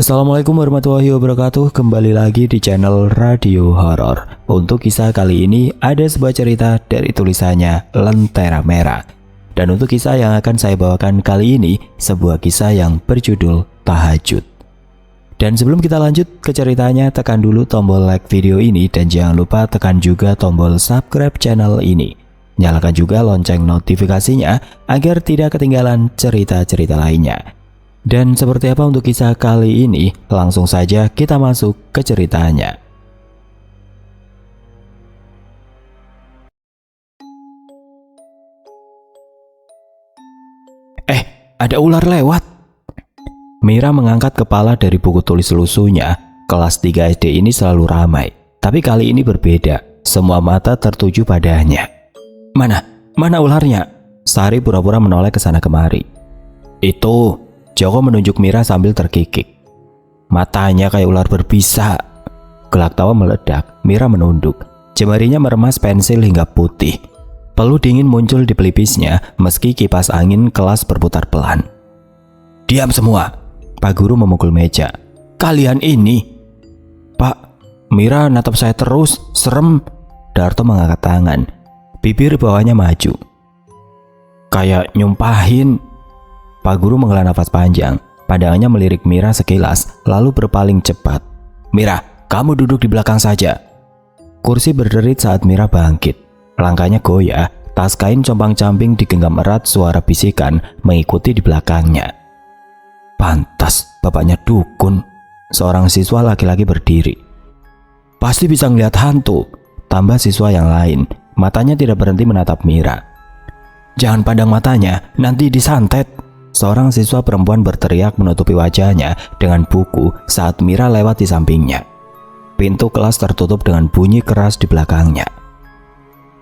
Assalamualaikum warahmatullahi wabarakatuh. Kembali lagi di channel Radio Horor. Untuk kisah kali ini ada sebuah cerita dari tulisannya Lentera Merah. Dan untuk kisah yang akan saya bawakan kali ini sebuah kisah yang berjudul Tahajud. Dan sebelum kita lanjut ke ceritanya, tekan dulu tombol like video ini dan jangan lupa tekan juga tombol subscribe channel ini. Nyalakan juga lonceng notifikasinya agar tidak ketinggalan cerita-cerita lainnya. Dan seperti apa untuk kisah kali ini? Langsung saja kita masuk ke ceritanya. Ada ular lewat. Mira mengangkat kepala dari buku tulis lusuhnya. Kelas 3 SD ini selalu ramai, tapi kali ini berbeda. Semua mata tertuju padanya. Mana ularnya? Sari pura-pura menoleh ke sana kemari. Itu, Joko menunjuk Mira sambil terkikik. Matanya kayak ular berbisa. Gelak tawa meledak. Mira menunduk. Jemarinya meremas pensil hingga putih. Peluh dingin muncul di pelipisnya meski kipas angin kelas berputar pelan. Diam semua. Pak Guru memukul meja. Kalian ini. Pak, Mira natap saya terus. Serem. Darto mengangkat tangan. Bibir bawahnya maju. Kayak nyumpahin. Pak Guru menghela nafas panjang. Pandangannya melirik Mira sekilas, lalu berpaling cepat. Mira, kamu duduk di belakang saja. Kursi berderit saat Mira bangkit. Langkahnya goyah, tas kain compang-camping digenggam erat, suara bisikan mengikuti di belakangnya. Pantas, bapaknya dukun. Seorang siswa laki-laki berdiri. Pasti bisa ngeliat hantu, tambah siswa yang lain. Matanya tidak berhenti menatap Mira. Jangan pandang matanya, nanti disantet. Seorang siswa perempuan berteriak menutupi wajahnya dengan buku saat Mira lewat di sampingnya. Pintu kelas tertutup dengan bunyi keras di belakangnya.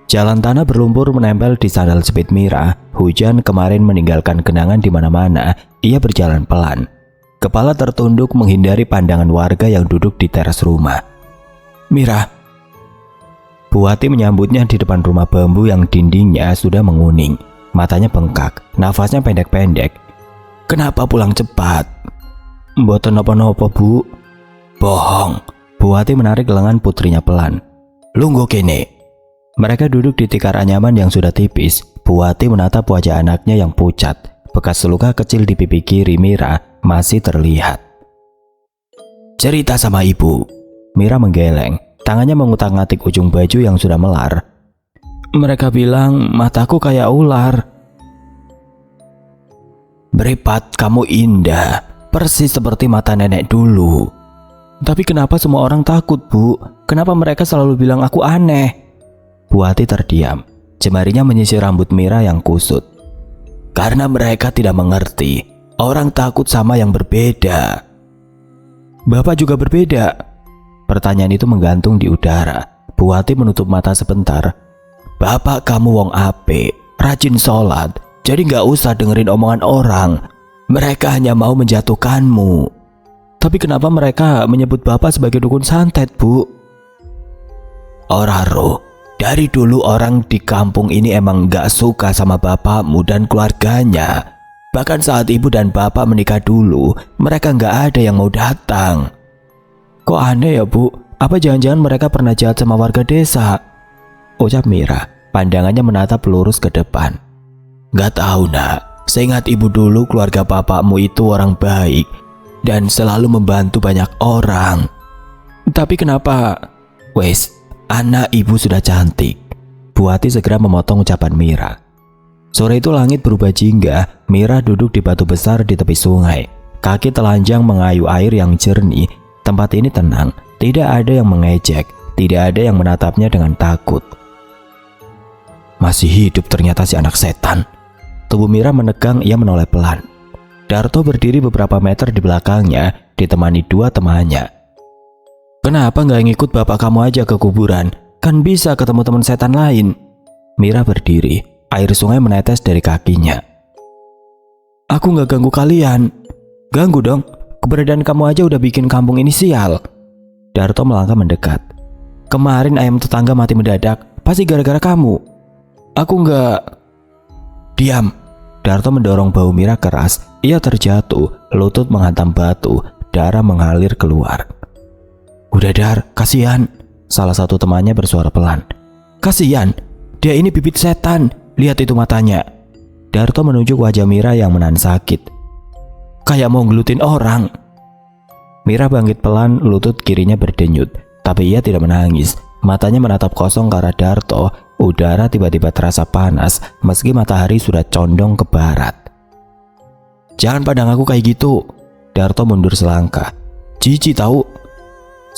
Jalan tanah berlumpur menempel di sandal jepit Mira. Hujan kemarin meninggalkan kenangan di mana-mana. Ia berjalan pelan. Kepala tertunduk menghindari pandangan warga yang duduk di teras rumah. Mira. Bu Wati menyambutnya di depan rumah bambu yang dindingnya sudah menguning. Matanya bengkak, nafasnya pendek-pendek. Kenapa pulang cepat? Mboten napa-napa, Bu. Bohong. Bu Wati menarik lengan putrinya pelan. Lungguh kene. Mereka duduk di tikar anyaman yang sudah tipis. Bu Wati menatap wajah anaknya yang pucat. Bekas luka kecil di pipi kiri Mira masih terlihat. Cerita sama ibu. Mira menggeleng. Tangannya mengutak-ngatik ujung baju yang sudah melar. Mereka bilang mataku kayak ular. Beripat, kamu indah, persis seperti mata nenek dulu. Tapi kenapa semua orang takut, Bu? Kenapa mereka selalu bilang aku aneh? Bu Wati terdiam. Jemarinya menyisir rambut Mira yang kusut. Karena mereka tidak mengerti. Orang takut sama yang berbeda. Bapak juga berbeda. Pertanyaan itu menggantung di udara. Bu Wati menutup mata sebentar. Bapak kamu wong apik, rajin sholat, jadi gak usah dengerin omongan orang. Mereka hanya mau menjatuhkanmu. Tapi kenapa mereka menyebut bapak sebagai dukun santet, Bu? Oraro, dari dulu orang di kampung ini emang gak suka sama bapakmu dan keluarganya. Bahkan saat ibu dan bapak menikah dulu, mereka gak ada yang mau datang. Kok aneh ya, Bu? Apa jangan-jangan mereka pernah jahat sama warga desa? Ucap Mira, pandangannya menatap lurus ke depan. Gak tahu nak, seingat ibu dulu keluarga bapakmu itu orang baik dan selalu membantu banyak orang. Tapi kenapa? Wes, anak ibu sudah cantik. Bu Wati segera memotong ucapan Mira. Sore itu langit berubah jingga. Mira duduk di batu besar di tepi sungai. Kaki telanjang mengayuh air yang jernih. Tempat ini tenang, tidak ada yang mengejek, tidak ada yang menatapnya dengan takut. Masih hidup ternyata si anak setan. Tubuh Mira menegang, ia menoleh pelan. Darto berdiri beberapa meter di belakangnya, ditemani dua temannya. Kenapa nggak ngikut bapak kamu aja ke kuburan? Kan bisa ketemu teman setan lain. Mira berdiri, air sungai menetes dari kakinya. Aku nggak ganggu kalian. Ganggu dong, keberadaan kamu aja udah bikin kampung ini sial. Darto melangkah mendekat. Kemarin ayam tetangga mati mendadak, pasti gara-gara kamu. Aku nggak. Diam. Darto mendorong bahu Mira keras. Ia terjatuh, lutut menghantam batu. udara mengalir keluar. "Udah Dar, kasihan," salah satu temannya bersuara pelan. "Kasihan, dia ini bibit setan, lihat itu matanya." Darto menunjuk wajah Mira yang menahan sakit. "Kayak mau ngelutin orang." Mira bangkit pelan, lutut kirinya berdenyut, tapi ia tidak menangis. Matanya menatap kosong ke arah Darto. Udara tiba-tiba terasa panas meski matahari sudah condong ke barat. "Jangan pandang aku kayak gitu." Darto mundur selangkah. "Jijik tahu."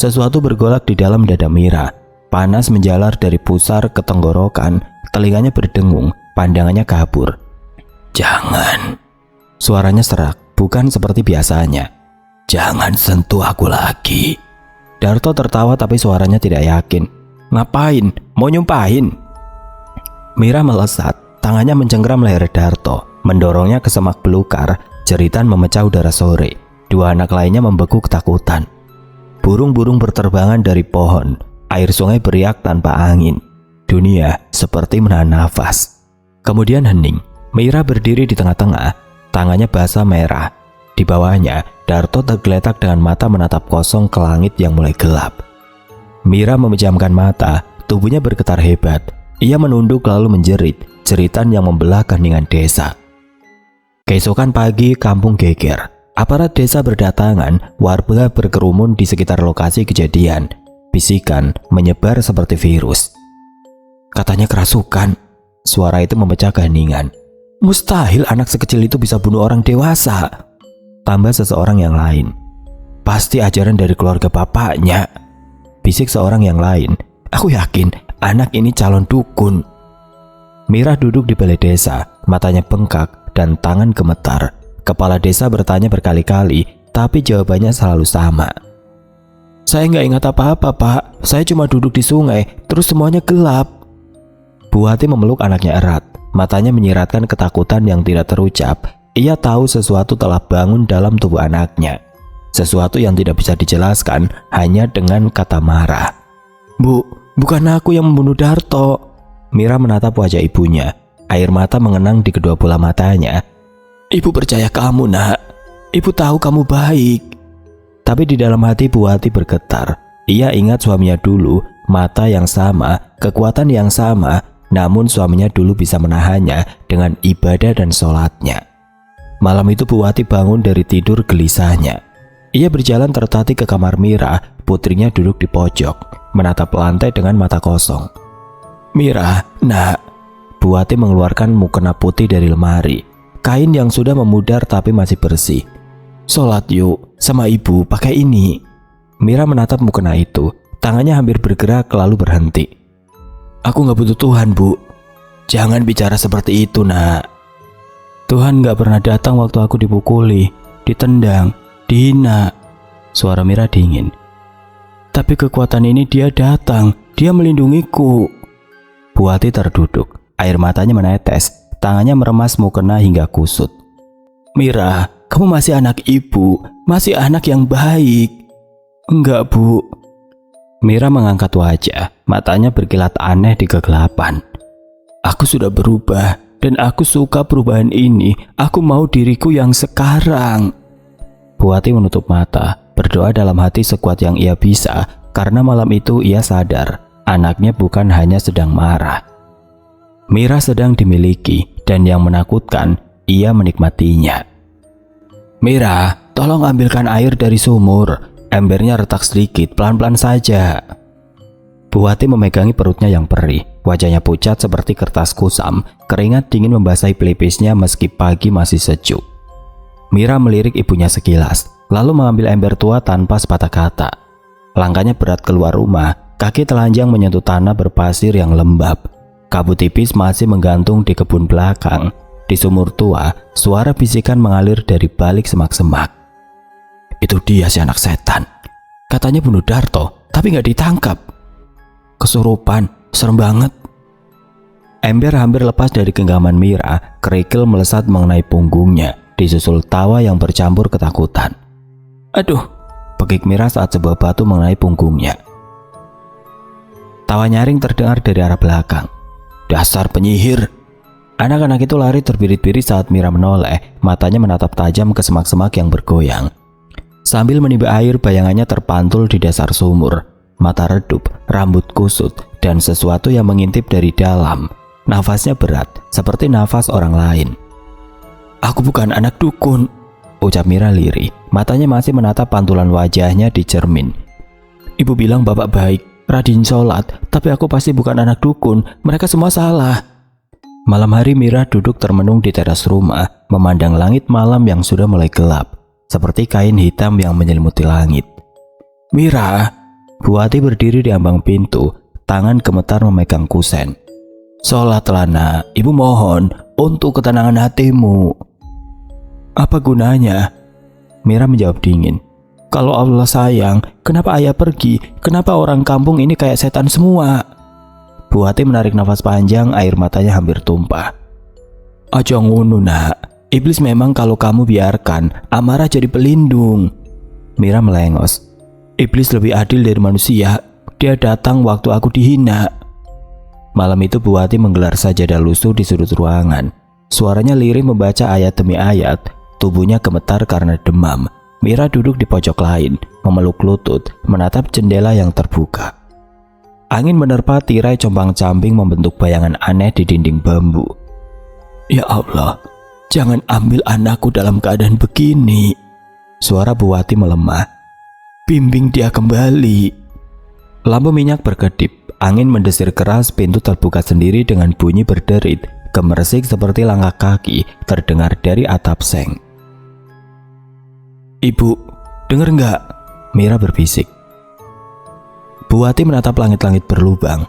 Sesuatu bergolak di dalam dada Mira. Panas menjalar dari pusar ke tenggorokan, telinganya berdengung, pandangannya kabur. "Jangan." Suaranya serak, bukan seperti biasanya. "Jangan sentuh aku lagi." Darto tertawa tapi suaranya tidak yakin. "Ngapain? Mau nyumpahin?" Mira melesat, tangannya mencengkram leher Darto, mendorongnya ke semak belukar. Jeritan memecah udara sore. Dua anak lainnya membeku ketakutan. Burung-burung berterbangan dari pohon. Air sungai beriak tanpa angin. Dunia seperti menahan nafas. Kemudian hening. Mira berdiri di tengah-tengah, tangannya basah merah. Di bawahnya, Darto tergeletak dengan mata menatap kosong ke langit yang mulai gelap. Mira memejamkan mata, tubuhnya bergetar hebat. Ia menunduk lalu menjerit, jeritan yang membelah keheningan desa. Keesokan pagi, kampung geger. Aparat desa berdatangan, warga berkerumun di sekitar lokasi kejadian. Bisikan menyebar seperti virus. "Katanya kerasukan." Suara itu memecah keheningan. "Mustahil anak sekecil itu bisa bunuh orang dewasa," tambah seseorang yang lain. "Pasti ajaran dari keluarga bapaknya," bisik seorang yang lain. "Aku yakin anak ini calon dukun." Mira duduk di balai desa, matanya bengkak dan tangan gemetar. Kepala desa bertanya berkali-kali, tapi jawabannya selalu sama. "Saya nggak ingat apa-apa, Pak. Saya cuma duduk di sungai, terus semuanya gelap." Bu Hati memeluk anaknya erat, matanya menyiratkan ketakutan yang tidak terucap. Ia tahu sesuatu telah bangun dalam tubuh anaknya. Sesuatu yang tidak bisa dijelaskan hanya dengan kata marah. "Bu, bukan aku yang membunuh Darto." Mira menatap wajah ibunya. Air mata mengenang di kedua bola matanya. "Ibu percaya kamu, Nak. Ibu tahu kamu baik." Tapi di dalam hati Bu Hati bergetar. Ia ingat suaminya dulu, mata yang sama, kekuatan yang sama, namun suaminya dulu bisa menahannya dengan ibadah dan sholatnya. Malam itu Bu Hati bangun dari tidur gelisahnya. Ia berjalan tertatih ke kamar Mira, putrinya duduk di pojok, menatap lantai dengan mata kosong. "Mira, Nak." Bu Hati mengeluarkan mukena putih dari lemari, kain yang sudah memudar tapi masih bersih. "Sholat yuk, sama ibu pakai ini." Mira menatap mukena itu, tangannya hampir bergerak lalu berhenti. "Aku gak butuh Tuhan, Bu." "Jangan bicara seperti itu, Nak. Tuhan gak pernah datang waktu aku dipukuli, ditendang, dihina." Suara Mira dingin. "Tapi kekuatan ini dia datang, dia melindungiku." Bu Hati terduduk, air matanya menetes, tangannya meremas mukena hingga kusut. "Mira, kamu masih anak ibu, masih anak yang baik." "Enggak, Bu." Mira mengangkat wajah, matanya berkilat aneh di kegelapan. "Aku sudah berubah, dan aku suka perubahan ini. Aku mau diriku yang sekarang." Bu Hati menutup mata, berdoa dalam hati sekuat yang ia bisa, karena malam itu ia sadar, anaknya bukan hanya sedang marah. Mira sedang dimiliki, dan yang menakutkan, ia menikmatinya. "Mira, tolong ambilkan air dari sumur. Embernya retak sedikit, pelan-pelan saja." Bu Hati memegangi perutnya yang perih. Wajahnya pucat seperti kertas kusam. Keringat dingin membasahi pelipisnya meski pagi masih sejuk. Mira melirik ibunya sekilas, lalu mengambil ember tua tanpa sepatah kata. Langkahnya berat keluar rumah, kaki telanjang menyentuh tanah berpasir yang lembab. Kabut tipis masih menggantung di kebun belakang. Di sumur tua, suara bisikan mengalir dari balik semak-semak. "Itu dia si anak setan. Katanya bunuh Darto, tapi nggak ditangkap. Kesurupan, serem banget." Ember hampir lepas dari genggaman Mira, kerikil melesat mengenai punggungnya, disusul tawa yang bercampur ketakutan. "Aduh," pekik Mira saat sebuah batu mengenai punggungnya. Tawa nyaring terdengar dari arah belakang. "Dasar penyihir." Anak-anak itu lari terbirit-birit saat Mira menoleh, matanya menatap tajam ke semak-semak yang bergoyang. Sambil menimba air, bayangannya terpantul di dasar sumur. Mata redup, rambut kusut, dan sesuatu yang mengintip dari dalam. Nafasnya berat, seperti nafas orang lain. "Aku bukan anak dukun," ucap Mira lirih. Matanya masih menatap pantulan wajahnya di cermin. "Ibu bilang bapak baik, rajin sholat, tapi aku pasti bukan anak dukun. Mereka semua salah." Malam hari Mira duduk termenung di teras rumah, memandang langit malam yang sudah mulai gelap, seperti kain hitam yang menyelimuti langit. "Mira," Bu Ati berdiri di ambang pintu, tangan gemetar memegang kusen. "Sholatlah nak, ibu mohon, untuk ketenangan hatimu." "Apa gunanya?" Mira menjawab dingin. "Kalau Allah sayang, kenapa ayah pergi? Kenapa orang kampung ini kayak setan semua?" Bu Ati menarik nafas panjang, air matanya hampir tumpah. "Aja ngono nak, iblis memang kalau kamu biarkan, amarah jadi pelindung." Mira melengos. "Iblis lebih adil dari manusia, dia datang waktu aku dihina." Malam itu Bu Ati menggelar sajadah lusuh di sudut ruangan. Suaranya lirih membaca ayat demi ayat, tubuhnya gemetar karena demam. Mira duduk di pojok lain, memeluk lutut, menatap jendela yang terbuka. Angin menerpa tirai compang-camping membentuk bayangan aneh di dinding bambu. "Ya Allah, jangan ambil anakku dalam keadaan begini." Suara Bu Ati melemah. "Bimbing dia kembali." Lampu minyak berkedip, angin mendesir keras, pintu terbuka sendiri dengan bunyi berderit, gemersik seperti langkah kaki terdengar dari atap seng. "Ibu, dengar nggak?" Mira berbisik. Bu Ati menatap langit-langit berlubang.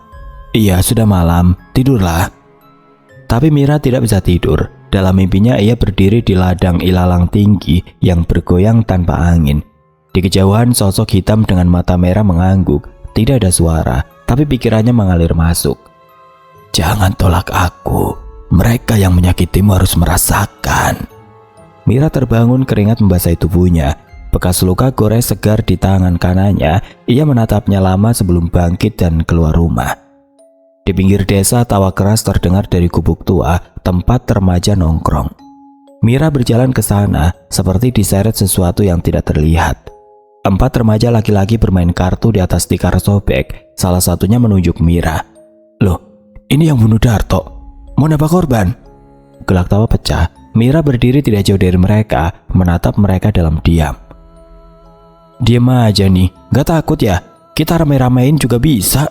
"Iya, sudah malam, tidurlah." Tapi Mira tidak bisa tidur. Dalam mimpinya ia berdiri di ladang ilalang tinggi yang bergoyang tanpa angin. Di kejauhan sosok hitam dengan mata merah mengangguk. Tidak ada suara, tapi pikirannya mengalir masuk. "Jangan tolak aku. Mereka yang menyakitimu harus merasakan." Mira terbangun, keringat membasahi tubuhnya. Bekas luka gores segar di tangan kanannya. Ia menatapnya lama sebelum bangkit dan keluar rumah. Di pinggir desa, tawa keras terdengar dari gubuk tua, tempat remaja nongkrong. Mira berjalan ke sana, seperti diseret sesuatu yang tidak terlihat. 4 remaja laki-laki bermain kartu di atas tikar sobek. Salah satunya menunjuk Mira. "Loh, ini yang bunuh Darto. Mau nambah korban?" Gelak tawa pecah. Mira berdiri tidak jauh dari mereka, menatap mereka dalam diam. "Diam aja nih, gak takut ya? Kita rame-ramein juga bisa."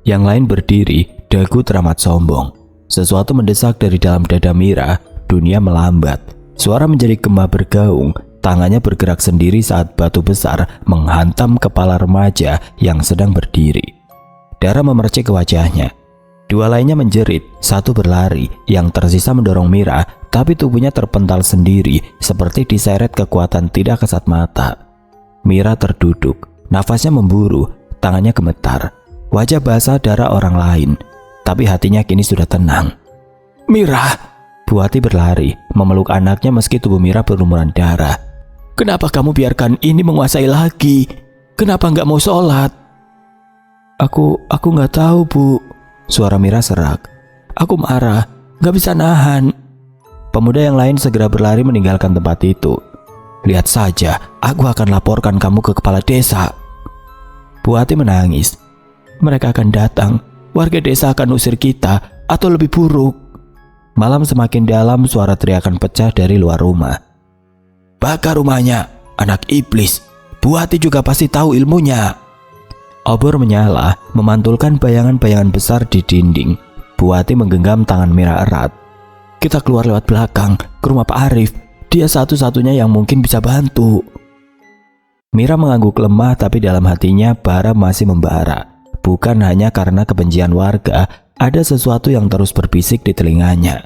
Yang lain berdiri, dagu teramat sombong. Sesuatu mendesak dari dalam dada Mira. Dunia melambat. Suara menjadi gema bergaung. Tangannya bergerak sendiri saat batu besar menghantam kepala remaja yang sedang berdiri. Darah memercik ke wajahnya. 2 lainnya menjerit, 1 berlari, yang tersisa mendorong Mira, tapi tubuhnya terpental sendiri seperti diseret kekuatan tidak kasat mata. Mira terduduk, nafasnya memburu, tangannya gemetar, wajah basah darah orang lain, tapi hatinya kini sudah tenang. "Mira!" Bu Ati berlari, memeluk anaknya meski tubuh Mira berlumuran darah. "Kenapa kamu biarkan ini menguasai lagi? Kenapa nggak mau sholat?" Aku nggak tahu, Bu." Suara Mira serak. "Aku marah, nggak bisa nahan." Pemuda yang lain segera berlari meninggalkan tempat itu. "Lihat saja, aku akan laporkan kamu ke kepala desa." Bu Ati menangis. "Mereka akan datang, warga desa akan usir kita, atau lebih buruk." Malam semakin dalam, suara teriakan pecah dari luar rumah. "Bakar rumahnya, anak iblis. Bu Ati juga pasti tahu ilmunya." Obor menyala, memantulkan bayangan-bayangan besar di dinding. Bu Ati menggenggam tangan Mira erat. "Kita keluar lewat belakang, ke rumah Pak Arif. Dia satu-satunya yang mungkin bisa bantu." Mira mengangguk lemah, tapi dalam hatinya bara masih membara. Bukan hanya karena kebencian warga, ada sesuatu yang terus berbisik di telinganya.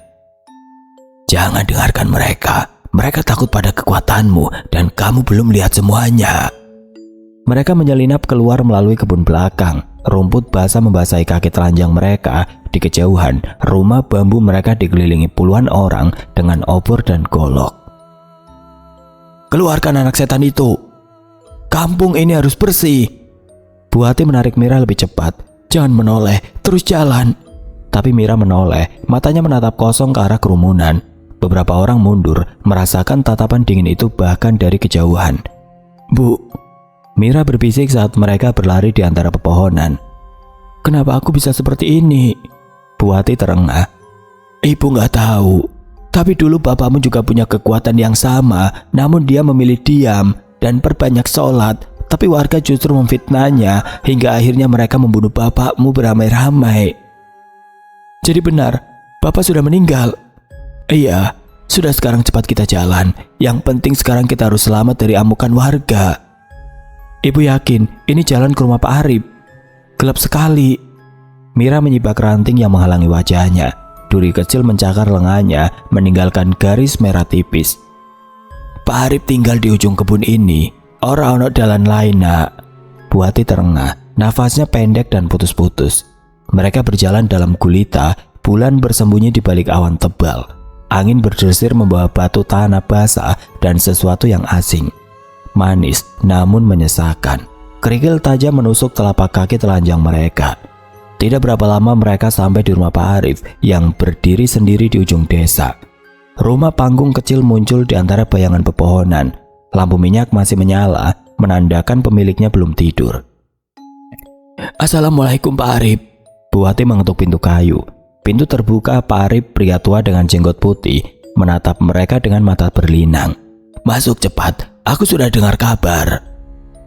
"Jangan dengarkan mereka. Mereka takut pada kekuatanmu dan kamu belum lihat semuanya." Mereka menyelinap keluar melalui kebun belakang. Rumput basah membasahi kaki telanjang mereka. Di kejauhan, rumah bambu mereka dikelilingi puluhan orang dengan obor dan golok. "Keluarkan anak setan itu. Kampung ini harus bersih." Bu Ati menarik Mira lebih cepat. "Jangan menoleh, terus jalan." Tapi Mira menoleh, matanya menatap kosong ke arah kerumunan. Beberapa orang mundur, merasakan tatapan dingin itu bahkan dari kejauhan. "Bu," Mira berbisik saat mereka berlari di antara pepohonan. "Kenapa aku bisa seperti ini?" Bu Wati terengah. "Ibu nggak tahu. Tapi dulu bapakmu juga punya kekuatan yang sama, namun dia memilih diam dan perbanyak sholat. Tapi warga justru memfitnahnya hingga akhirnya mereka membunuh bapakmu beramai-ramai." "Jadi benar, bapak sudah meninggal?" "Iya, sudah, sekarang cepat kita jalan. Yang penting sekarang kita harus selamat dari amukan warga." "Ibu yakin ini jalan ke rumah Pak Arif? Gelap sekali." Mira menyibak ranting yang menghalangi wajahnya. Duri kecil mencakar lengannya, meninggalkan garis merah tipis. "Pak Arif tinggal di ujung kebun ini. Ora ono dalan lain, Nak." Bu Wati terengah, nafasnya pendek dan putus-putus. Mereka berjalan dalam gulita, bulan bersembunyi di balik awan tebal. Angin berdesir membawa batu tanah basah dan sesuatu yang asing. Manis namun menyesakan. Kerikil tajam menusuk telapak kaki telanjang mereka. Tidak berapa lama mereka sampai di rumah Pak Arif yang berdiri sendiri di ujung desa. Rumah panggung kecil muncul di antara bayangan pepohonan. Lampu minyak masih menyala, menandakan pemiliknya belum tidur. "Assalamualaikum Pak Arif." Bu Wati mengetuk pintu kayu. Pintu terbuka, Pak Arif, pria tua dengan jenggot putih, menatap mereka dengan mata berlinang. "Masuk cepat, aku sudah dengar kabar."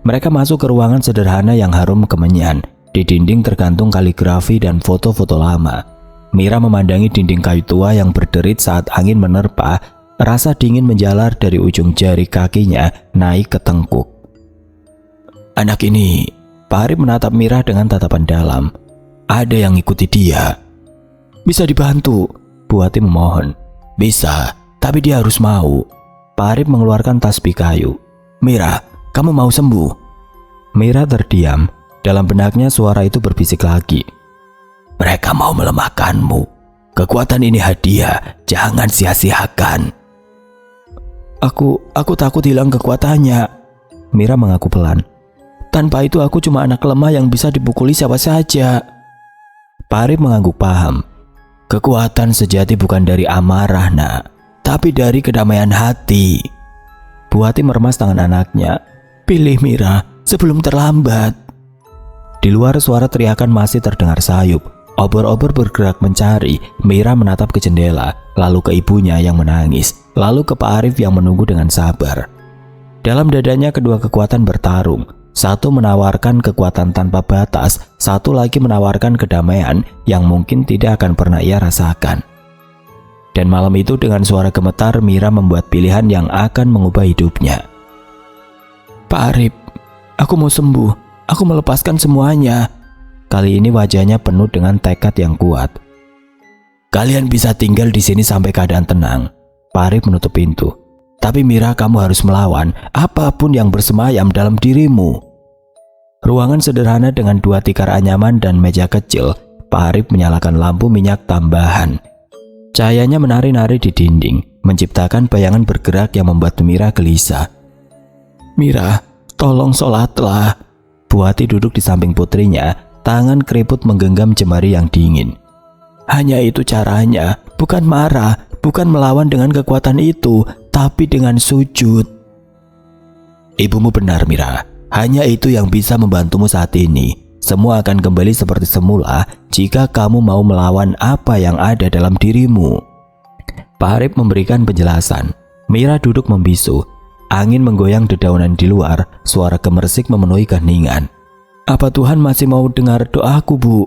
Mereka masuk ke ruangan sederhana yang harum kemenyan. Di dinding tergantung kaligrafi dan foto-foto lama. Mira memandangi dinding kayu tua yang berderit saat angin menerpa. Rasa dingin menjalar dari ujung jari kakinya naik ke tengkuk. "Anak ini," Pak Arif menatap Mira dengan tatapan dalam. "Ada yang ngikuti dia." "Bisa dibantu?" Bu Wati memohon. "Bisa, tapi dia harus mau." Pak Arif mengeluarkan tasbih kayu. "Mira, kamu mau sembuh?" Mira terdiam. Dalam benaknya suara itu berbisik lagi. "Mereka mau melemahkanmu. Kekuatan ini hadiah, jangan sia-siakan." Aku takut hilang kekuatannya." Mira mengaku pelan. "Tanpa itu aku cuma anak lemah yang bisa dipukuli siapa saja." Pak Arif mengangguk paham. "Kekuatan sejati bukan dari amarah, Nak, tapi dari kedamaian hati." Bu Wati meremas tangan anaknya. "Pilih Mira sebelum terlambat." Di luar suara teriakan masih terdengar sayup. Obor-obor bergerak mencari. Mira menatap ke jendela, lalu ke ibunya yang menangis, lalu ke Pak Arif yang menunggu dengan sabar. Dalam dadanya kedua kekuatan bertarung. Satu menawarkan kekuatan tanpa batas, satu lagi menawarkan kedamaian yang mungkin tidak akan pernah ia rasakan. Dan malam itu dengan suara gemetar, Mira membuat pilihan yang akan mengubah hidupnya. "Pak Arif, aku mau sembuh. Aku melepaskan semuanya." Kali ini wajahnya penuh dengan tekad yang kuat. "Kalian bisa tinggal di sini sampai keadaan tenang." Pak Arif menutup pintu. "Tapi Mira, kamu harus melawan apapun yang bersemayam dalam dirimu." Ruangan sederhana dengan 2 tikar anyaman dan meja kecil. Pak Arif menyalakan lampu minyak tambahan. Cahayanya menari-nari di dinding, menciptakan bayangan bergerak yang membuat Mira gelisah. "Mira, tolong sholatlah." Bu Wati duduk di samping putrinya, tangan keriput menggenggam jemari yang dingin. "Hanya itu caranya, bukan marah, bukan melawan dengan kekuatan itu, tapi dengan sujud." "Ibumu benar, Mira. Hanya itu yang bisa membantumu saat ini. Semua akan kembali seperti semula jika kamu mau melawan apa yang ada dalam dirimu." Pak Arif memberikan penjelasan. Mira duduk membisu. Angin menggoyang dedaunan di luar, suara gemersik memenuhi keheningan. "Apa Tuhan masih mau dengar doaku, Bu?"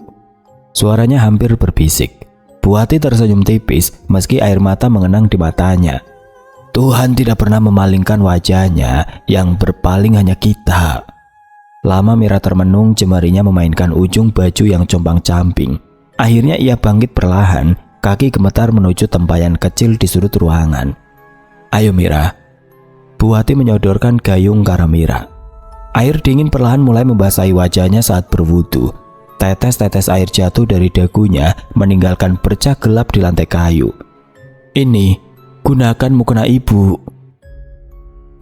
Suaranya hampir berbisik. Bu Wati tersenyum tipis meski air mata mengenang di matanya. "Tuhan tidak pernah memalingkan wajahnya, yang berpaling hanya kita." Lama Mira termenung, jemarinya memainkan ujung baju yang compang-camping. Akhirnya ia bangkit perlahan, kaki gemetar menuju tempayan kecil di sudut ruangan. "Ayo Mira." Bu Wati menyodorkan gayung ke arah Mira. Air dingin perlahan mulai membasahi wajahnya saat berwudu. Tetes-tetes air jatuh dari dagunya, meninggalkan bercak gelap di lantai kayu. "Ini, gunakan mukena ibu."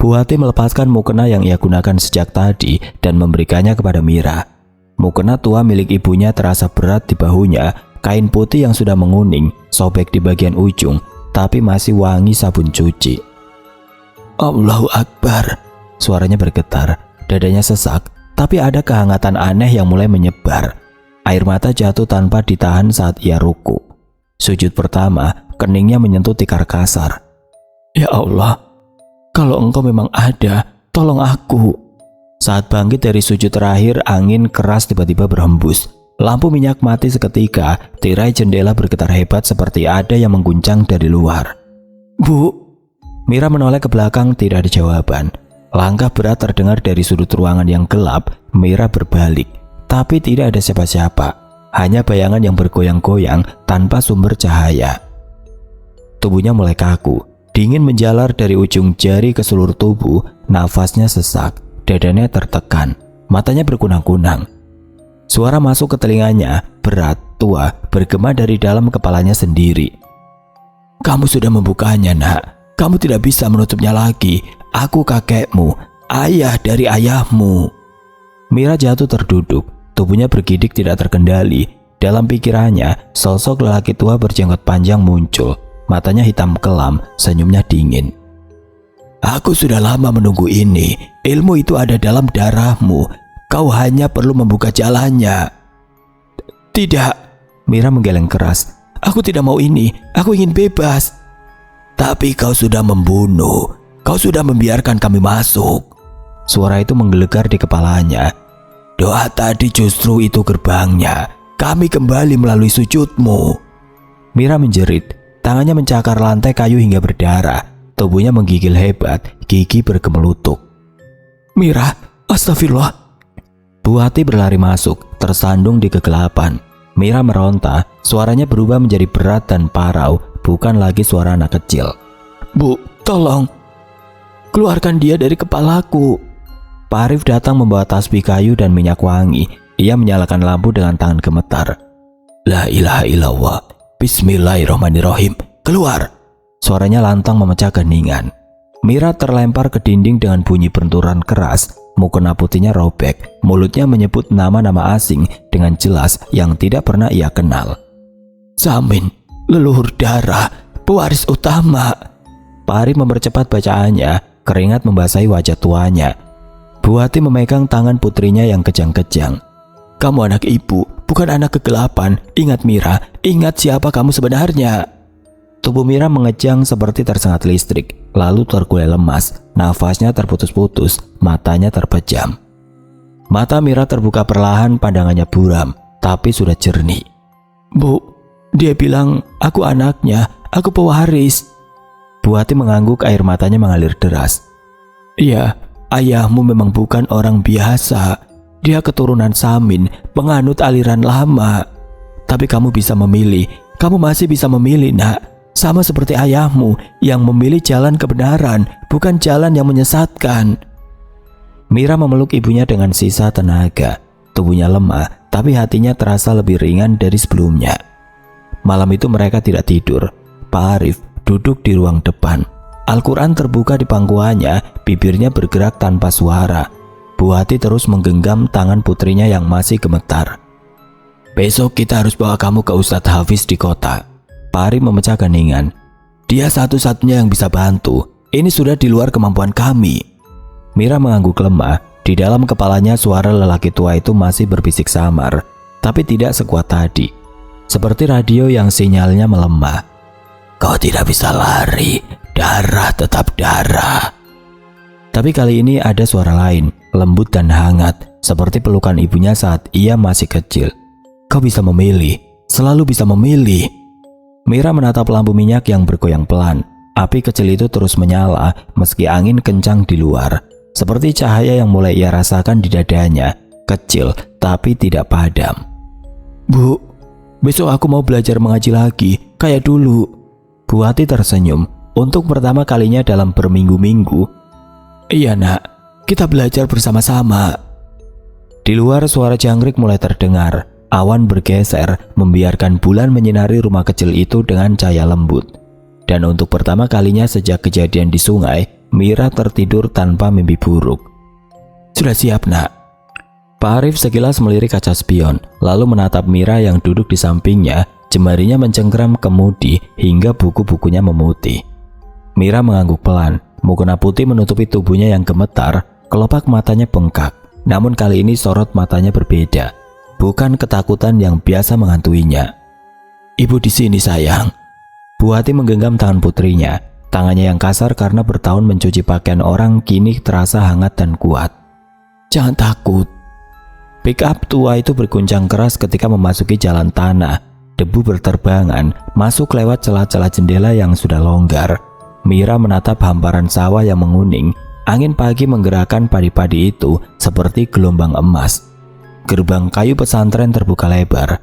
Bu Wati melepaskan mukena yang ia gunakan sejak tadi dan memberikannya kepada Mira. Mukena tua milik ibunya terasa berat di bahunya, kain putih yang sudah menguning, sobek di bagian ujung, tapi masih wangi sabun cuci. Allahu Akbar, suaranya bergetar, dadanya sesak, tapi ada kehangatan aneh yang mulai menyebar. Air mata jatuh tanpa ditahan saat ia ruku. Sujud pertama, keningnya menyentuh tikar kasar. Ya Allah, kalau Engkau memang ada, tolong aku. Saat bangkit dari sujud terakhir, angin keras tiba-tiba berhembus. Lampu minyak mati seketika, tirai jendela bergetar hebat seperti ada yang mengguncang dari luar. Bu, Mira menoleh ke belakang, tidak ada jawaban. Langkah berat terdengar dari sudut ruangan yang gelap. Mira berbalik, tapi tidak ada siapa-siapa. Hanya bayangan yang bergoyang-goyang tanpa sumber cahaya. Tubuhnya mulai kaku, dingin menjalar dari ujung jari ke seluruh tubuh. Nafasnya sesak, dadanya tertekan, matanya berkunang-kunang. Suara masuk ke telinganya, berat, tua, bergema dari dalam kepalanya sendiri. Kamu sudah membukanya, nak. Kamu tidak bisa menutupnya lagi. Aku kakekmu, ayah dari ayahmu. Mira jatuh terduduk, tubuhnya bergidik tidak terkendali. Dalam pikirannya, sosok lelaki tua berjenggot panjang muncul. Matanya hitam kelam, senyumnya dingin. Aku sudah lama menunggu ini. Ilmu itu ada dalam darahmu. Kau hanya perlu membuka jalannya. Tidak, Mira menggeleng keras. Aku tidak mau ini, aku ingin bebas. Tapi kau sudah membunuh. Kau sudah membiarkan kami masuk. Suara itu menggelegar di kepalanya. Doa tadi justru itu gerbangnya. Kami kembali melalui sujudmu. Mira menjerit. Tangannya mencakar lantai kayu hingga berdarah. Tubuhnya menggigil hebat, gigi bergemelutuk. Mira, astagfirullah. Bu Hati berlari masuk, tersandung di kegelapan. Mira meronta, suaranya berubah menjadi berat dan parau, bukan lagi suara anak kecil. Bu, tolong, keluarkan dia dari kepalaku. Pak Arif datang membawa tasbih kayu dan minyak wangi. Ia menyalakan lampu dengan tangan gemetar. La ilaha illallah, bismillahirrahmanirrahim, keluar. Suaranya lantang memecah keheningan. Mira terlempar ke dinding dengan bunyi benturan keras. Mukena putihnya robek, mulutnya menyebut nama-nama asing dengan jelas yang tidak pernah ia kenal. Samin, leluhur darah, pewaris utama. Pak Arif mempercepat bacaannya, keringat membasahi wajah tuanya. Bu Hati memegang tangan putrinya yang kejang-kejang. Kamu anak ibu, bukan anak kegelapan. Ingat Mira, ingat siapa kamu sebenarnya. Tubuh Mira mengejang seperti tersengat listrik, lalu terkulai lemas, nafasnya terputus-putus, matanya terpejam. Mata Mira terbuka perlahan, pandangannya buram, tapi sudah jernih. Bu, dia bilang aku anaknya, aku pewaris. Bu Hati mengangguk, air matanya mengalir deras. Iya, ayahmu memang bukan orang biasa. Dia keturunan Samin, penganut aliran lama. Tapi kamu bisa memilih, kamu masih bisa memilih, nak. Sama seperti ayahmu yang memilih jalan kebenaran, bukan jalan yang menyesatkan. Mira memeluk ibunya dengan sisa tenaga. Tubuhnya lemah, tapi hatinya terasa lebih ringan dari sebelumnya. Malam itu mereka tidak tidur. Pak Arif duduk di ruang depan. Al-Quran terbuka di pangkuannya, bibirnya bergerak tanpa suara. Bu Hati terus menggenggam tangan putrinya yang masih gemetar. Besok kita harus bawa kamu ke Ustadz Hafiz di kota. Pak Arif memecah keheningan. Dia satu-satunya yang bisa bantu. Ini sudah di luar kemampuan kami. Mira mengangguk lemah. Di dalam kepalanya suara lelaki tua itu masih berbisik samar, tapi tidak sekuat tadi. Seperti radio yang sinyalnya melemah. Kau tidak bisa lari. Darah tetap darah. Tapi kali ini ada suara lain, lembut dan hangat, seperti pelukan ibunya saat ia masih kecil. Kau bisa memilih, selalu bisa memilih. Mira menatap lampu minyak yang bergoyang pelan. Api kecil itu terus menyala meski angin kencang di luar. Seperti cahaya yang mulai ia rasakan di dadanya. Kecil tapi tidak padam. Bu, besok aku mau belajar mengaji lagi, kayak dulu. Bu Hati tersenyum. Untuk pertama kalinya dalam berminggu-minggu. Iya nak, kita belajar bersama-sama. Di luar suara jangkrik mulai terdengar. Awan bergeser, membiarkan bulan menyinari rumah kecil itu dengan cahaya lembut. Dan untuk pertama kalinya sejak kejadian di sungai, Mira tertidur tanpa mimpi buruk. Sudah siap nak? Pak Arif sekilas melirik kaca spion, lalu menatap Mira yang duduk di sampingnya. Jemarinya mencengkram kemudi hingga buku-bukunya memutih. Mira mengangguk pelan. Mukena putih menutupi tubuhnya yang gemetar. Kelopak matanya bengkak. Namun kali ini sorot matanya berbeda. Bukan ketakutan yang biasa menghantuinya. "Ibu di sini, sayang." Bu Hati menggenggam tangan putrinya. Tangannya yang kasar karena bertahun mencuci pakaian orang kini terasa hangat dan kuat. "Jangan takut." Pick up tua itu berguncang keras ketika memasuki jalan tanah. Debu berterbangan masuk lewat celah-celah jendela yang sudah longgar. Mira menatap hamparan sawah yang menguning. Angin pagi menggerakkan padi-padi itu seperti gelombang emas. Gerbang kayu pesantren terbuka lebar.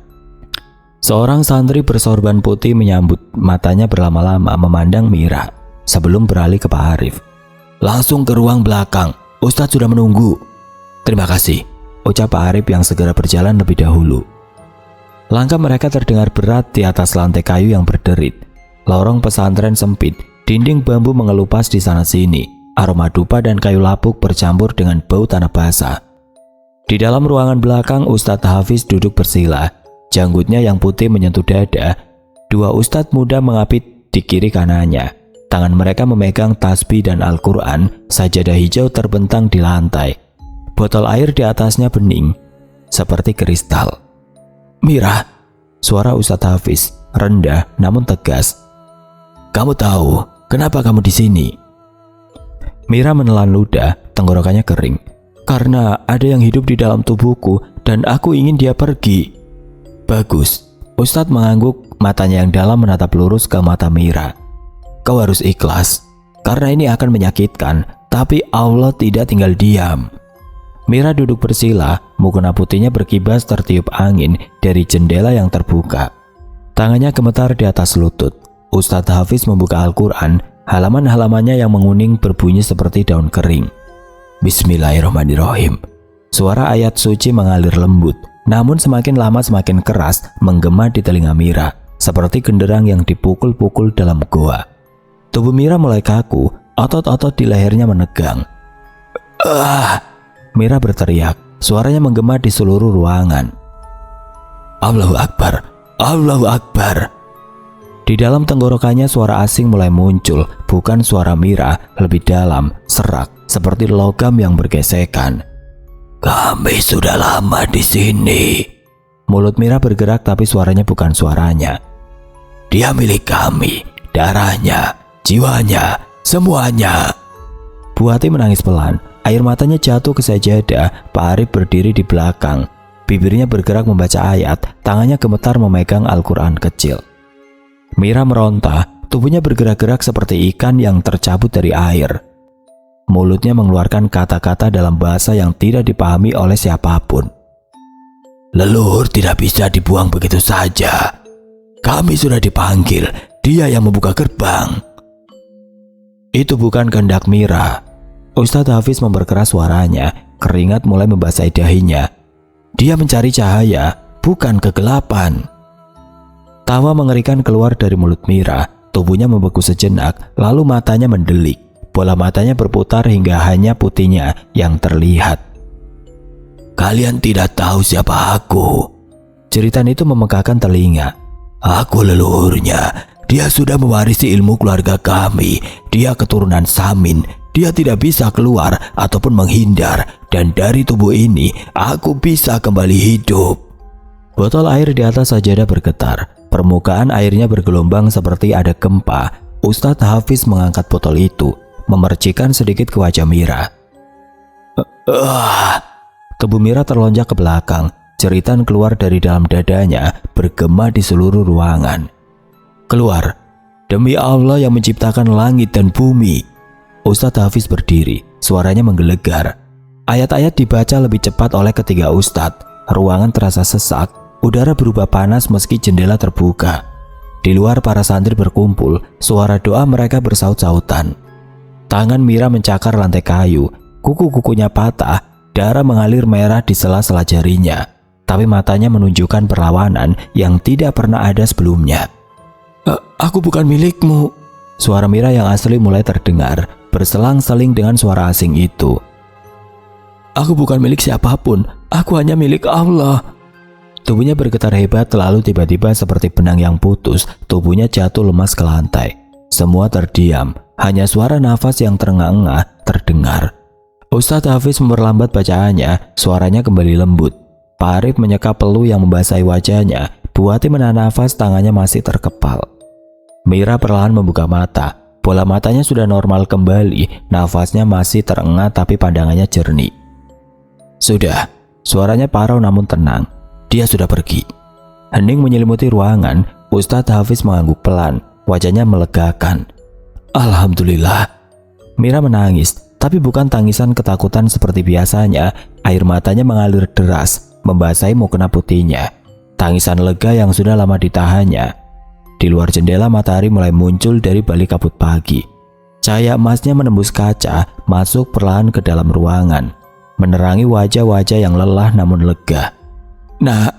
Seorang santri bersorban putih menyambut, matanya berlama-lama memandang Mira sebelum beralih ke Pak Arif. "Langsung ke ruang belakang, Ustadz sudah menunggu." "Terima kasih," ucap Pak Arif yang segera berjalan lebih dahulu. Langkah mereka terdengar berat di atas lantai kayu yang berderit. Lorong pesantren sempit, dinding bambu mengelupas di sana-sini. Aroma dupa dan kayu lapuk bercampur dengan bau tanah basah. Di dalam ruangan belakang, Ustadz Hafiz duduk bersila. Janggutnya yang putih menyentuh dada. Dua ustadz muda mengapit di kiri kanannya. Tangan mereka memegang tasbih dan Al-Quran. Sajadah hijau terbentang di lantai. Botol air di atasnya bening, seperti kristal. "Mira," suara Ustadz Hafiz, rendah namun tegas. "Kamu tahu kenapa kamu di sini?" Mira menelan ludah, tenggorokannya kering. "Karena ada yang hidup di dalam tubuhku dan aku ingin dia pergi." "Bagus." Ustadz mengangguk, matanya yang dalam menatap lurus ke mata Mira. "Kau harus ikhlas, karena ini akan menyakitkan, tapi Allah tidak tinggal diam." Mira duduk bersila, mukena putihnya berkibas tertiup angin dari jendela yang terbuka. Tangannya gemetar di atas lutut. Ustadz Hafiz membuka Al-Quran, halaman-halamannya yang menguning berbunyi seperti daun kering. "Bismillahirrahmanirrahim." Suara ayat suci mengalir lembut, namun semakin lama semakin keras menggema di telinga Mira, seperti genderang yang dipukul-pukul dalam goa. Tubuh Mira mulai kaku, otot-otot di lehernya menegang. Mira berteriak, suaranya menggema di seluruh ruangan. "Allahu Akbar, Allahu Akbar." Di dalam tenggorokannya suara asing mulai muncul, bukan suara Mira, lebih dalam, serak, seperti logam yang bergesekan. "Kami sudah lama di sini." Mulut Mira bergerak tapi suaranya bukan suaranya. "Dia milik kami, darahnya, jiwanya, semuanya." Bu Hati menangis pelan. Air matanya jatuh ke sajadah. Pak Arif berdiri di belakang. Bibirnya bergerak membaca ayat, tangannya gemetar memegang Al-Quran kecil. Mira meronta, tubuhnya bergerak-gerak seperti ikan yang tercabut dari air. Mulutnya mengeluarkan kata-kata dalam bahasa yang tidak dipahami oleh siapapun. "Leluhur tidak bisa dibuang begitu saja. Kami sudah dipanggil, dia yang membuka gerbang." "Itu bukan kehendak Mira." Ustadz Hafiz memperkeras suaranya, keringat mulai membasahi dahinya. "Dia mencari cahaya, bukan kegelapan." Tawa mengerikan keluar dari mulut Mira, tubuhnya membeku sejenak, lalu matanya mendelik. Bola matanya berputar hingga hanya putihnya yang terlihat. "Kalian tidak tahu siapa aku." Jeritan itu memegahkan telinga. "Aku leluhurnya. Dia sudah mewarisi ilmu keluarga kami. Dia keturunan Samin. Dia tidak bisa keluar ataupun menghindar, dan dari tubuh ini aku bisa kembali hidup." Botol air di atas sajadah bergetar. Permukaan airnya bergelombang seperti ada gempa. Ustadz Hafiz mengangkat botol itu, memercikan sedikit ke wajah Mira. Tubuh Mira terlonjak ke belakang. Jeritan keluar dari dalam dadanya, bergema di seluruh ruangan. "Keluar! Demi Allah yang menciptakan langit dan bumi." Ustadz Hafiz berdiri, suaranya menggelegar. Ayat-ayat dibaca lebih cepat oleh ketiga ustadz. Ruangan terasa sesak, udara berubah panas meski jendela terbuka. Di luar para santri berkumpul, suara doa mereka bersaut-sautan. Tangan Mira mencakar lantai kayu, kuku-kukunya patah, darah mengalir merah di sela-sela jarinya. Tapi matanya menunjukkan perlawanan yang tidak pernah ada sebelumnya. "Aku bukan milikmu." Suara Mira yang asli mulai terdengar, berselang-seling dengan suara asing itu. "Aku bukan milik siapapun, aku hanya milik Allah." Tubuhnya bergetar hebat, lalu tiba-tiba seperti benang yang putus, tubuhnya jatuh lemas ke lantai. Semua terdiam, hanya suara nafas yang terengah-engah terdengar. Ustadz Hafiz memperlambat bacaannya, suaranya kembali lembut. Pak Arif menyeka peluh yang membasahi wajahnya. Bu Wati menahan nafas, tangannya masih terkepal. Mira perlahan membuka mata. Bola matanya sudah normal kembali, nafasnya masih terengah tapi pandangannya jernih. Sudah, suaranya parau namun tenang. Dia sudah pergi. Hening menyelimuti ruangan. Ustadz Hafiz mengangguk pelan, wajahnya melegakan. Alhamdulillah. Mira menangis, tapi bukan tangisan ketakutan seperti biasanya. Air matanya mengalir deras, membasahi mukena putihnya. Tangisan lega yang sudah lama ditahannya. Di luar jendela matahari mulai muncul dari balik kabut pagi. Cahaya emasnya menembus kaca, masuk perlahan ke dalam ruangan, menerangi wajah-wajah yang lelah namun lega. Nah,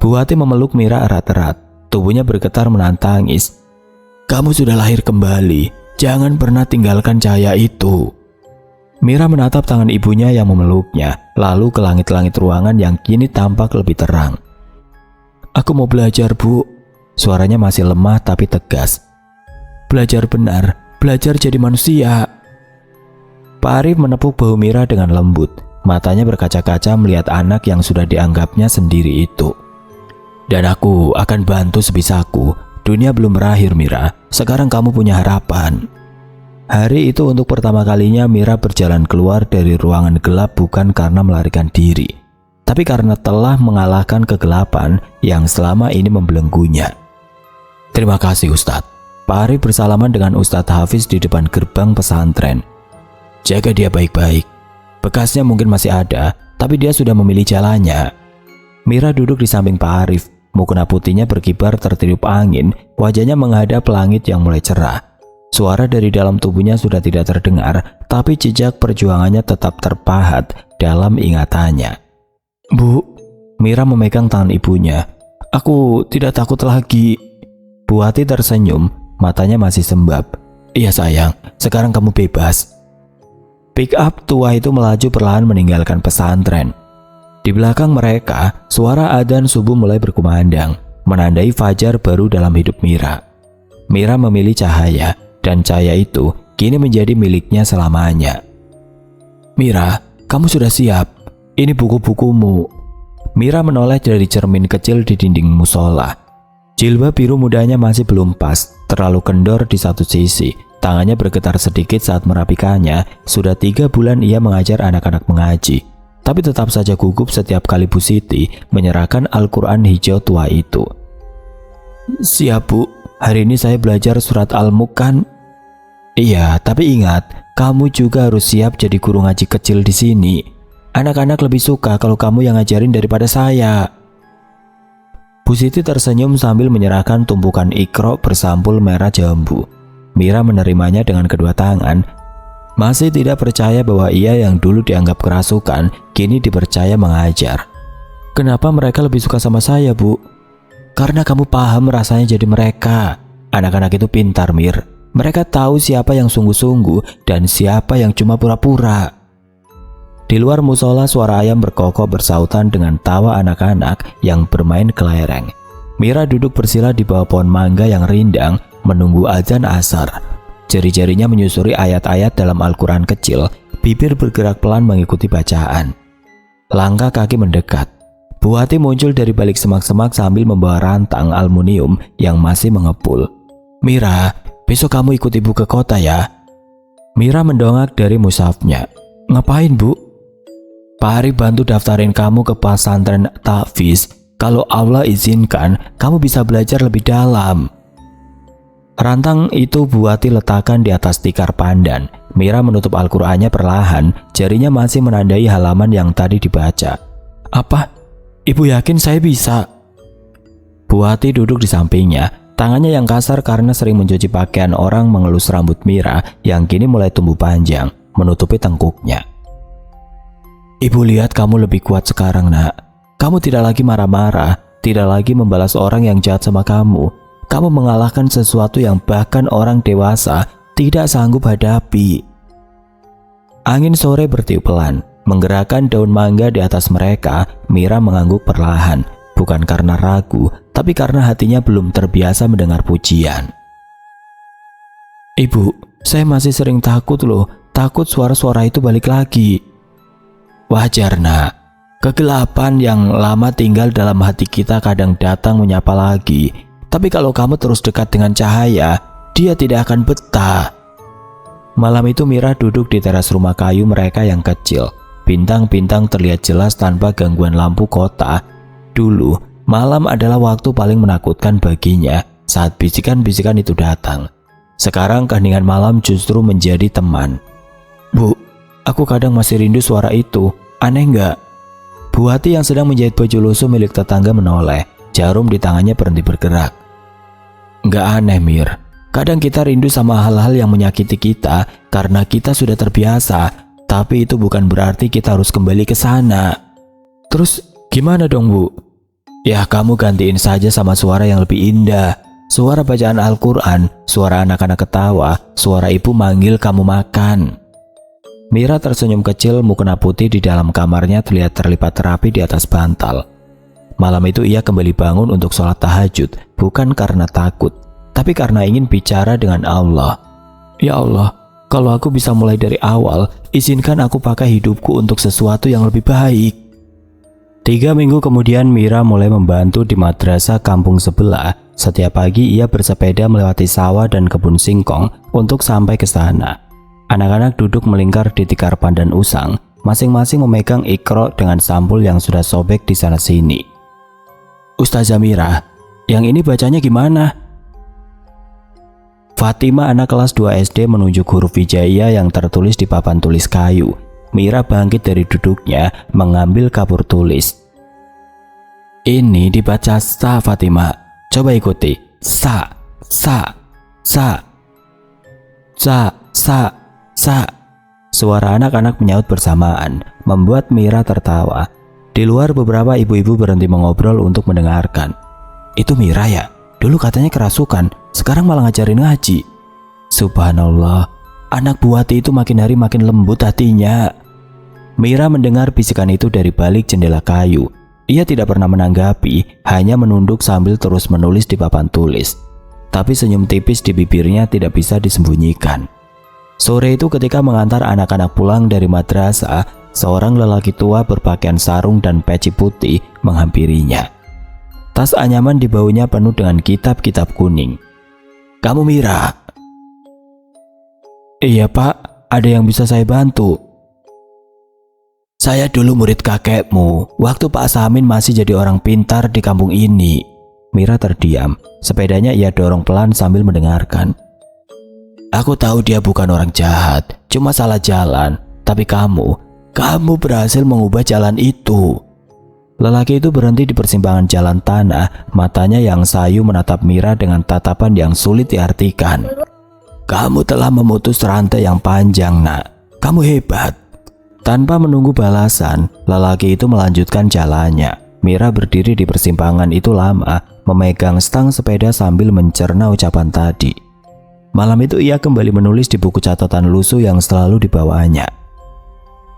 Bu Wati memeluk Mira erat-erat. Tubuhnya bergetar menahan tangis. Kamu sudah lahir kembali. Jangan pernah tinggalkan cahaya itu. Mira menatap tangan ibunya yang memeluknya, lalu ke langit-langit ruangan yang kini tampak lebih terang. Aku mau belajar, Bu. Suaranya masih lemah tapi tegas. Belajar benar, belajar jadi manusia. Pak Arif menepuk bahu Mira dengan lembut. Matanya berkaca-kaca melihat anak yang sudah dianggapnya sendiri itu. Dan aku akan bantu sebisaku. Dunia belum berakhir, Mira. Sekarang kamu punya harapan. Hari itu untuk pertama kalinya Mira berjalan keluar dari ruangan gelap bukan karena melarikan diri, tapi karena telah mengalahkan kegelapan yang selama ini membelenggunya. Terima kasih Ustadz. Pak Arif bersalaman dengan Ustadz Hafiz di depan gerbang pesantren. Jaga dia baik-baik. Bekasnya mungkin masih ada, tapi dia sudah memilih jalannya. Mira duduk di samping Pak Arif. Mukena putihnya berkibar tertiup angin, wajahnya menghadap langit yang mulai cerah. Suara dari dalam tubuhnya sudah tidak terdengar, tapi jejak perjuangannya tetap terpahat dalam ingatannya. Bu, Mira memegang tangan ibunya. Aku tidak takut lagi. Bu Wati tersenyum, matanya masih sembab. Iya sayang, sekarang kamu bebas. Pick up tua itu melaju perlahan meninggalkan pesantren. Di belakang mereka, suara adzan subuh mulai berkumandang, menandai fajar baru dalam hidup Mira. Mira memilih cahaya, dan cahaya itu kini menjadi miliknya selamanya. Mira, kamu sudah siap. Ini buku-bukumu. Mira menoleh dari cermin kecil di dinding musola. Jilbab biru mudanya masih belum pas, terlalu kendor di satu sisi. Tangannya bergetar sedikit saat merapikannya. Sudah 3 bulan ia mengajar anak-anak mengaji, tapi tetap saja gugup setiap kali Bu Siti menyerahkan Al-Quran hijau tua itu. Siap Bu, hari ini saya belajar surat Al-Mulk kan? Iya, tapi ingat, kamu juga harus siap jadi guru ngaji kecil di sini. Anak-anak lebih suka kalau kamu yang ngajarin daripada saya. Bu Siti tersenyum sambil menyerahkan tumpukan Iqra bersampul merah jambu. Mira menerimanya dengan kedua tangan. Masih tidak percaya bahwa ia yang dulu dianggap kerasukan, kini dipercaya mengajar. Kenapa mereka lebih suka sama saya, Bu? Karena kamu paham rasanya jadi mereka. Anak-anak itu pintar, Mir. Mereka tahu siapa yang sungguh-sungguh dan siapa yang cuma pura-pura. Di luar musola suara ayam berkokok bersautan dengan tawa anak-anak yang bermain kelereng. Mira duduk bersila di bawah pohon mangga yang rindang menunggu azan asar. Jari-jarinya menyusuri ayat-ayat dalam Al-Quran kecil, bibir bergerak pelan mengikuti bacaan. Langkah kaki mendekat. Bu Wati muncul dari balik semak-semak sambil membawa rantang aluminium yang masih mengepul. Mira, besok kamu ikut ibu ke kota ya. Mira mendongak dari mushafnya. Ngapain, Bu? Pak Arif bantu daftarin kamu ke pesantren Tahfiz. Kalau Allah izinkan, kamu bisa belajar lebih dalam. Rantang itu Bu Wati letakkan di atas tikar pandan. Mira menutup Al-Qur'annya perlahan, jarinya masih menandai halaman yang tadi dibaca. Apa? Ibu yakin saya bisa? Bu Wati duduk di sampingnya. Tangannya yang kasar karena sering mencuci pakaian orang mengelus rambut Mira yang kini mulai tumbuh panjang, menutupi tengkuknya. Ibu lihat kamu lebih kuat sekarang, Nak. Kamu tidak lagi marah-marah, tidak lagi membalas orang yang jahat sama kamu. Kamu mengalahkan sesuatu yang bahkan orang dewasa tidak sanggup hadapi. Angin sore bertiup pelan, menggerakkan daun mangga di atas mereka. Mira mengangguk perlahan. bukan karena ragu, tapi karena hatinya belum terbiasa mendengar pujian. "Ibu, saya masih sering takut loh, takut suara-suara itu balik lagi." "Wajar nak, kegelapan yang lama tinggal dalam hati kita kadang datang menyapa lagi. Tapi kalau kamu terus dekat dengan cahaya, dia tidak akan betah." Malam itu Mira duduk di teras rumah kayu mereka yang kecil. Bintang-bintang terlihat jelas tanpa gangguan lampu kota. Dulu, malam adalah waktu paling menakutkan baginya saat bisikan-bisikan itu datang. Sekarang keheningan malam justru menjadi teman. "Bu, aku kadang masih rindu suara itu. Aneh nggak?" Bu Wati yang sedang menjahit baju lusuh milik tetangga menoleh. Jarum di tangannya berhenti bergerak. "Nggak aneh, Mir. Kadang kita rindu sama hal-hal yang menyakiti kita karena kita sudah terbiasa. Tapi itu bukan berarti kita harus kembali ke sana." "Terus gimana dong, Bu?" "Ya kamu gantiin saja sama suara yang lebih indah. Suara bacaan Al-Quran, suara anak-anak ketawa, suara ibu manggil kamu makan." Mira tersenyum kecil, mukena putih di dalam kamarnya terlihat terlipat rapi di atas bantal. Malam itu ia kembali bangun untuk sholat tahajud, bukan karena takut, tapi karena ingin bicara dengan Allah. "Ya Allah, kalau aku bisa mulai dari awal, izinkan aku pakai hidupku untuk sesuatu yang lebih baik." 3 minggu kemudian Mira mulai membantu di madrasah kampung sebelah. Setiap pagi ia bersepeda melewati sawah dan kebun singkong untuk sampai ke sana. Anak-anak duduk melingkar di tikar pandan usang, masing-masing memegang Iqra dengan sampul yang sudah sobek di sana sini. "Ustazah Mira, yang ini bacanya gimana?" Fatima anak kelas 2 SD menunjuk huruf hijaiyah yang tertulis di papan tulis kayu. Mira bangkit dari duduknya mengambil kapur tulis. "Ini dibaca sa, Fatima. Coba ikuti. Sa, sa, sa. Sa, sa, sa." Suara anak-anak menyaut bersamaan, membuat Mira tertawa. Di luar beberapa ibu-ibu berhenti mengobrol untuk mendengarkan. "Itu Mira ya? Dulu katanya kerasukan, sekarang malah ngajarin ngaji." Subhanallah, anak Bu Wati itu makin hari makin lembut hatinya. Mira mendengar bisikan itu dari balik jendela kayu. Ia tidak pernah menanggapi, hanya menunduk sambil terus menulis di papan tulis. Tapi senyum tipis di bibirnya tidak bisa disembunyikan. Sore itu ketika mengantar anak-anak pulang dari madrasah, seorang lelaki tua berpakaian sarung dan peci putih menghampirinya. Tas anyaman di baunya penuh dengan kitab-kitab kuning. "Kamu Mira?" "Iya Pak, ada yang bisa saya bantu?" "Saya dulu murid kakekmu, waktu Pak Samin masih jadi orang pintar di kampung ini." Mira terdiam, sepedanya ia dorong pelan sambil mendengarkan. "Aku tahu dia bukan orang jahat, cuma salah jalan. Tapi kamu berhasil mengubah jalan itu." Lelaki itu berhenti di persimpangan jalan tanah, matanya yang sayu menatap Mira dengan tatapan yang sulit diartikan. "Kamu telah memutus rantai yang panjang, nak. Kamu hebat." Tanpa menunggu balasan, lelaki itu melanjutkan jalannya. Mira berdiri di persimpangan itu lama, memegang stang sepeda sambil mencerna ucapan tadi. Malam itu ia kembali menulis di buku catatan lusuh yang selalu dibawanya.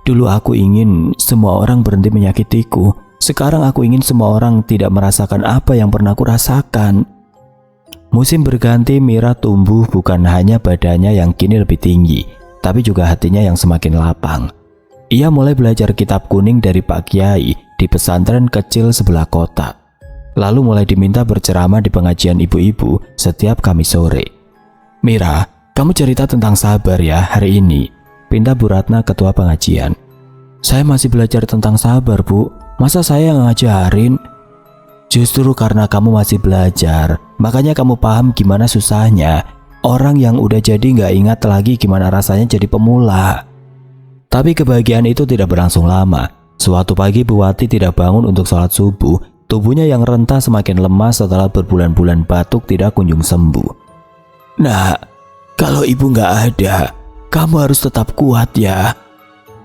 "Dulu aku ingin semua orang berhenti menyakitiku. Sekarang aku ingin semua orang tidak merasakan apa yang pernah aku rasakan." Musim berganti, Mira tumbuh bukan hanya badannya yang kini lebih tinggi, tapi juga hatinya yang semakin lapang. Ia mulai belajar kitab kuning dari Pak Kiai di pesantren kecil sebelah kota. Lalu mulai diminta berceramah di pengajian ibu-ibu setiap Kamis sore. "Mira, kamu cerita tentang sabar ya hari ini," pinta Bu Ratna ketua pengajian. "Saya masih belajar tentang sabar, Bu. Masa saya ngajarin?" "Justru karena kamu masih belajar, makanya kamu paham gimana susahnya. Orang yang udah jadi nggak ingat lagi gimana rasanya jadi pemula." Tapi kebahagiaan itu tidak berlangsung lama. Suatu pagi Bu Wati tidak bangun untuk sholat subuh. Tubuhnya yang rentah semakin lemah setelah berbulan-bulan batuk tidak kunjung sembuh. "Nak, kalau ibu nggak ada, kamu harus tetap kuat ya."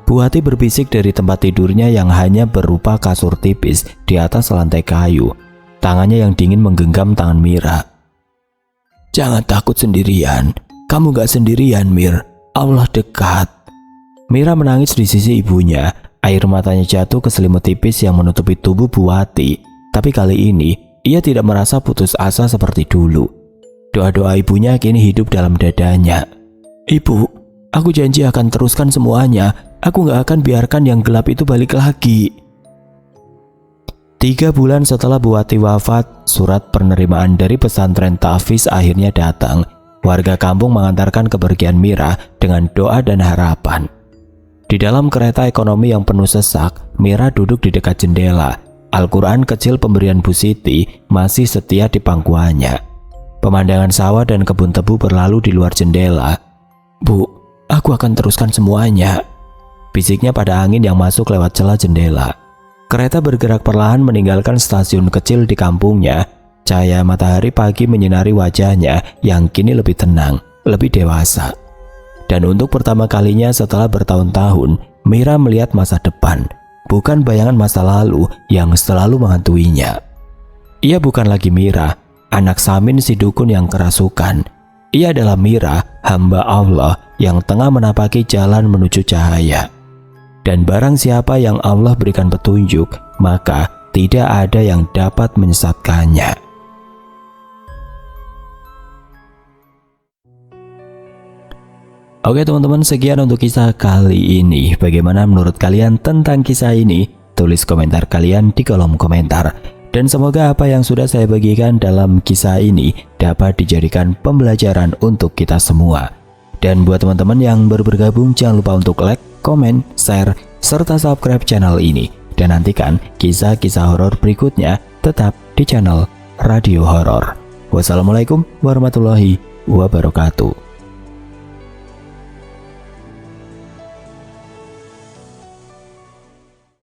Bu Wati berbisik dari tempat tidurnya yang hanya berupa kasur tipis di atas lantai kayu. Tangannya yang dingin menggenggam tangan Mira. "Jangan takut sendirian. Kamu gak sendirian, Mir. Allah dekat." Mira menangis di sisi ibunya. Air matanya jatuh ke selimut tipis yang menutupi tubuh Bu Wati. Tapi kali ini, ia tidak merasa putus asa seperti dulu. Doa-doa ibunya kini hidup dalam dadanya. "Ibu, aku janji akan teruskan semuanya. Aku gak akan biarkan yang gelap itu balik lagi." 3 bulan setelah Bu Wati wafat, surat penerimaan dari pesantren Tahfiz akhirnya datang. Warga kampung mengantarkan kepergian Mira dengan doa dan harapan. Di dalam kereta ekonomi yang penuh sesak, Mira duduk di dekat jendela. Al-Quran kecil pemberian Bu Siti masih setia di pangkuannya. Pemandangan sawah dan kebun tebu berlalu di luar jendela. "Bu, aku akan teruskan semuanya," bisiknya pada angin yang masuk lewat celah jendela. Kereta bergerak perlahan meninggalkan stasiun kecil di kampungnya. Cahaya matahari pagi menyinari wajahnya yang kini lebih tenang, lebih dewasa. Dan untuk pertama kalinya setelah bertahun-tahun, Mira melihat masa depan, bukan bayangan masa lalu yang selalu menghantuinya. Ia bukan lagi Mira, anak Samin si dukun yang kerasukan. Ia adalah Mira, hamba Allah yang tengah menapaki jalan menuju cahaya. Dan barang siapa yang Allah berikan petunjuk, maka tidak ada yang dapat menyesatkannya. Oke teman-teman, sekian untuk kisah kali ini. Bagaimana menurut kalian tentang kisah ini? Tulis komentar kalian di kolom komentar. Dan semoga apa yang sudah saya bagikan dalam kisah ini dapat dijadikan pembelajaran untuk kita semua. Dan buat teman-teman yang baru bergabung, jangan lupa untuk like, komen, share, serta subscribe channel ini. Dan nantikan kisah-kisah horor berikutnya tetap di channel Radio Horor. Wassalamualaikum warahmatullahi wabarakatuh.